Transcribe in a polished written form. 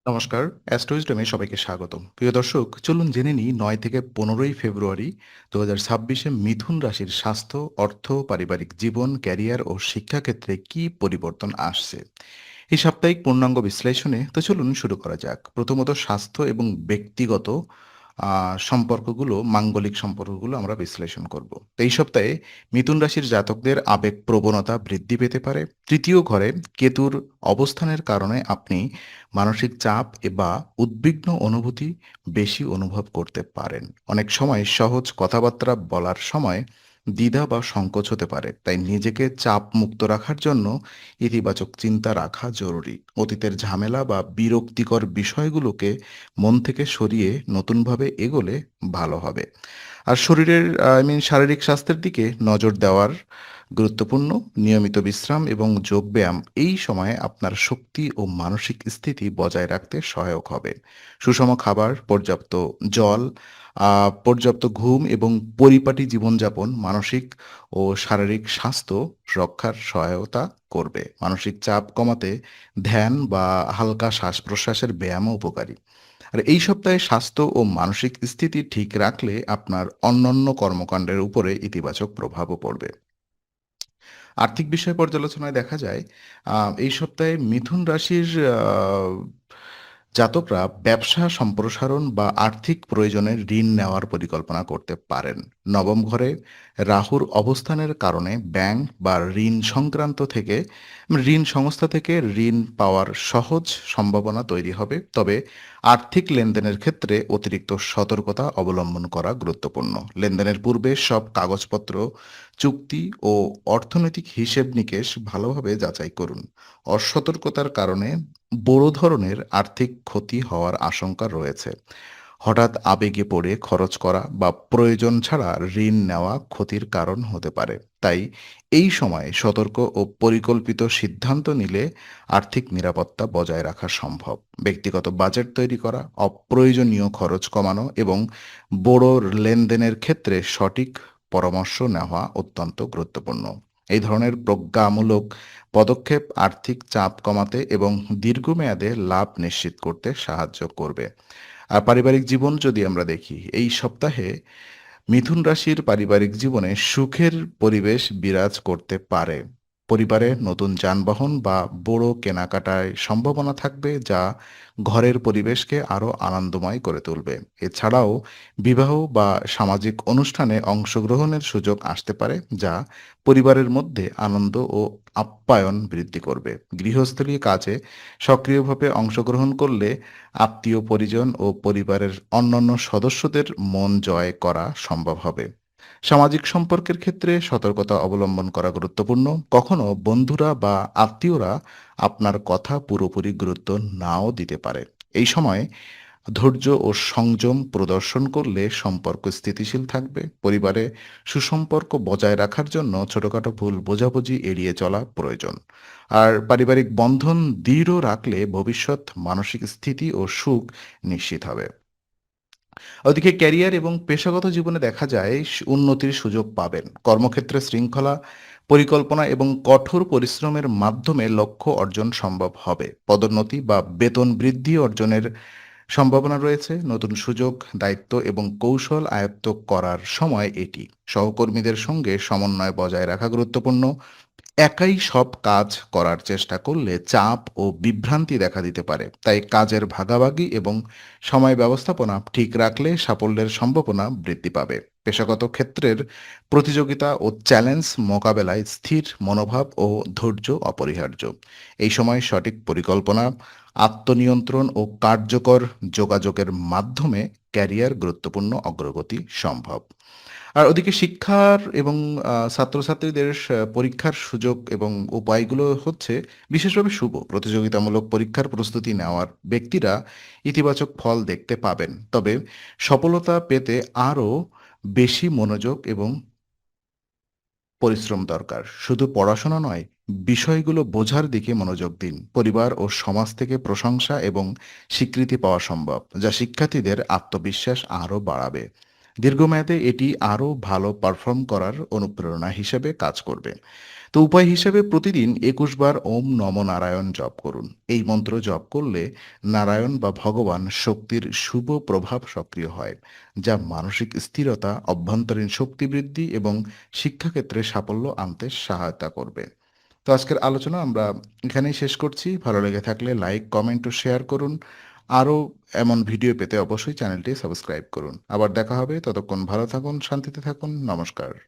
নমস্কার, অ্যাস্ট্রোইজডমে সবাইকে স্বাগতম। প্রিয় দর্শক, চলুন জেনে নিই ৯ থেকে ১৫ই ফেব্রুয়ারি ২০২৬-এ মিথুন রাশির স্বাস্থ্য, অর্থ, পারিবারিক জীবন, ক্যারিয়ার ও শিক্ষাক্ষেত্রে কী পরিবর্তন আসছে। এই সাপ্তাহিক পূর্ণাঙ্গ বিশ্লেষণে তো চলুন শুরু করা যাক। প্রথমত স্বাস্থ্য এবং ব্যক্তিগত সম্পর্কগুলো, মাঙ্গলিক সম্পর্কগুলো আমরা বিশ্লেষণ করব। তো এই সপ্তাহে মিথুন রাশির জাতকদের আবেগ প্রবণতা বৃদ্ধি পেতে পারে। তৃতীয় ঘরে কেতুর অবস্থানের কারণে আপনি মানসিক চাপ বা উদ্বিগ্ন অনুভূতি বেশি অনুভব করতে পারেন। অনেক সময় সহজ কথাবার্তা বলার সময় দ্বিধা বা সংকোচ হতে পারে, তাই নিজেকে চাপ মুক্ত রাখার জন্য ইতিবাচক চিন্তা রাখা জরুরি। অতীতের ঝামেলা বা বিরক্তিকর বিষয়গুলোকে মন থেকে সরিয়ে নতুনভাবে এগোলে ভালো হবে। আর শরীরের শারীরিক স্বাস্থ্যের দিকে নজর দেওয়ার গুরুত্বপূর্ণ। নিয়মিত বিশ্রাম এবং যোগব্যায়াম এই সময়ে আপনার শক্তি ও মানসিক স্থিতি বজায় রাখতে সহায়ক হবে। সুষম খাবার, পর্যাপ্ত জল, পর্যাপ্ত ঘুম এবং পরিপাটি জীবনযাপন মানসিক ও শারীরিক স্বাস্থ্য রক্ষার সহায়তা করবে। মানসিক চাপ কমাতে ধ্যান বা হালকা শ্বাস-প্রশ্বাসের ব্যায়ামও উপকারী। আর এই সপ্তাহে স্বাস্থ্য ও মানসিক স্থিতি ঠিক রাখলে আপনার অন্যান্য কর্মকাণ্ডের উপরে ইতিবাচক প্রভাবও পড়বে। আর্থিক বিষয় পর্যালোচনায় দেখা যায় এই সপ্তাহে মিথুন রাশির জাতকরা ব্যবসা সম্প্রসারণ বা আর্থিক প্রয়োজনে ঋণ নেওয়ার পরিকল্পনা করতে পারেন। নবম ঘরে রাহুর অবস্থানের কারণে ব্যাংক বা ঋণ সংস্থা থেকে ঋণ পাওয়ার সহজ সম্ভাবনা তৈরি হবে। তবে আর্থিক লেনদেনের ক্ষেত্রে অতিরিক্ত সতর্কতা অবলম্বন করা গুরুত্বপূর্ণ। লেনদেনের পূর্বে সব কাগজপত্র, চুক্তি ও অর্থনৈতিক হিসেব নিকেশ ভালোভাবে যাচাই করুন। অসতর্কতার কারণে বড় ধরনের আর্থিক ক্ষতি হওয়ার আশঙ্কা রয়েছে। হঠাৎ আবেগে পড়ে খরচ করা বা প্রয়োজন ছাড়া ঋণ নেওয়া ক্ষতির কারণ হতে পারে। তাই এই সময়ে সতর্ক ও পরিকল্পিত সিদ্ধান্ত নিলে আর্থিক নিরাপত্তা বজায় রাখা সম্ভব। ব্যক্তিগত বাজেট তৈরি করা, অপ্রয়োজনীয় খরচ কমানো এবং বড় লেনদেনের ক্ষেত্রে সঠিক পরামর্শ নেওয়া অত্যন্ত গুরুত্বপূর্ণ। এই ধরনের প্রজ্ঞামূলক পদক্ষেপ আর্থিক চাপ কমাতে এবং দীর্ঘমেয়াদে লাভ নিশ্চিত করতে সাহায্য করবে। আর পারিবারিক জীবন যদি আমরা দেখি, এই সপ্তাহে মিথুন রাশির পারিবারিক জীবনে সুখের পরিবেশ বিরাজ করতে পারে। পরিবারে নতুন যানবাহন বা বড় কেনাকাটায় সম্ভাবনা থাকবে, যা ঘরের পরিবেশকে আরো আনন্দময় করে তুলবে। এছাড়াও বিবাহ বা সামাজিক অনুষ্ঠানে অংশগ্রহণের সুযোগ আসতে পারে, যা পরিবারের মধ্যে আনন্দ ও আপ্যায়ন বৃদ্ধি করবে। গৃহস্থলী কাজে সক্রিয়ভাবে অংশগ্রহণ করলে আত্মীয় পরিজন ও পরিবারের অন্যান্য সদস্যদের মন জয় করা সম্ভব হবে। সামাজিক সম্পর্কের ক্ষেত্রে সতর্কতা অবলম্বন করা গুরুত্বপূর্ণ। কখনো বন্ধুরা বা আত্মীয়রা আপনার কথা পুরোপুরি গুরুত্ব নাও দিতে পারে। এই সময় ধৈর্য ও সংযম প্রদর্শন করলে সম্পর্ক স্থিতিশীল থাকবে। পরিবারে সুসম্পর্ক বজায় রাখার জন্য ছোটখাটো ভুল বোঝাবুঝি এড়িয়ে চলা প্রয়োজন। আর পারিবারিক বন্ধন দৃঢ় রাখলে ভবিষ্যৎ মানসিক স্থিতি ও সুখ নিশ্চিত হবে। ওদিকে ক্যারিয়ার এবং পেশাগত জীবনে দেখা যায় উন্নতির সুযোগ পাবেন। কর্মক্ষেত্রে শৃঙ্খলা, পরিকল্পনা এবং কঠোর পরিশ্রমের মাধ্যমে লক্ষ্য অর্জন সম্ভব হবে। পদোন্নতি বা বেতন বৃদ্ধি অর্জনের সম্ভাবনা রয়েছে। নতুন সুযোগ, দায়িত্ব এবং কৌশল আয়ত্ত করার সময় এটি। সহকর্মীদের সঙ্গে সমন্বয় বজায় রাখা গুরুত্বপূর্ণ। একাই সব কাজ করার চেষ্টা করলে চাপ ও বিভ্রান্তি দেখা দিতে পারে। তাই কাজের ভাগাভাগি এবং সময় ব্যবস্থাপনা ঠিক রাখলে সাফল্যের সম্ভাবনা বৃদ্ধি পাবে। পেশাগত ক্ষেত্রের প্রতিযোগিতা ও চ্যালেঞ্জ মোকাবেলায় স্থির মনোভাব ও ধৈর্য অপরিহার্য। এই সময় সঠিক পরিকল্পনা, আত্মনিয়ন্ত্রণ ও কার্যকর যোগাযোগের মাধ্যমে ক্যারিয়ার গুরুত্বপূর্ণ অগ্রগতি সম্ভব। আর ওদিকে শিক্ষার এবং ছাত্রছাত্রীদের পরীক্ষার সুযোগ এবং উপায়গুলো হচ্ছে বিশেষভাবে শুভ। প্রতিযোগিতামূলক পরীক্ষার প্রস্তুতি নেওয়ার ব্যক্তিরা ইতিবাচক ফল দেখতে পাবেন। তবে সফলতা পেতে আরও বেশি মনোযোগ এবং পরিশ্রম দরকার। শুধু পড়াশোনা নয়, বিষয়গুলো বোঝার দিকে মনোযোগ দিন। পরিবার ও সমাজ থেকে প্রশংসা এবং স্বীকৃতি পাওয়া সম্ভব, যা শিক্ষার্থীদের আত্মবিশ্বাস আরও বাড়াবে। দীর্ঘমেয়াদে এটি আরও ভালো পারফর্ম করার অনুপ্রেরণা হিসেবে কাজ করবে। তো উপায় হিসেবে প্রতিদিন ২১ বার ওম নম নারায়ণ জপ করুন। এই মন্ত্র জপ করলে নারায়ণ বা ভগবান শক্তির শুভ প্রভাব সক্রিয় হয়, যা মানসিক স্থিরতা, অভ্যন্তরীণ শক্তি বৃদ্ধি এবং শিক্ষাক্ষেত্রে সাফল্য আনতে সহায়তা করবে। তো আজকের আলোচনা আমরা এখানেই শেষ করছি। ভালো লেগে থাকলে লাইক, কমেন্ট ও শেয়ার করুন। আরও এমন ভিডিও পেতে অবশ্যই চ্যানেলটি সাবস্ক্রাইব করুন। আবার দেখা হবে, ততক্ষণ ভালো থাকুন, শান্তিতে থাকুন। নমস্কার।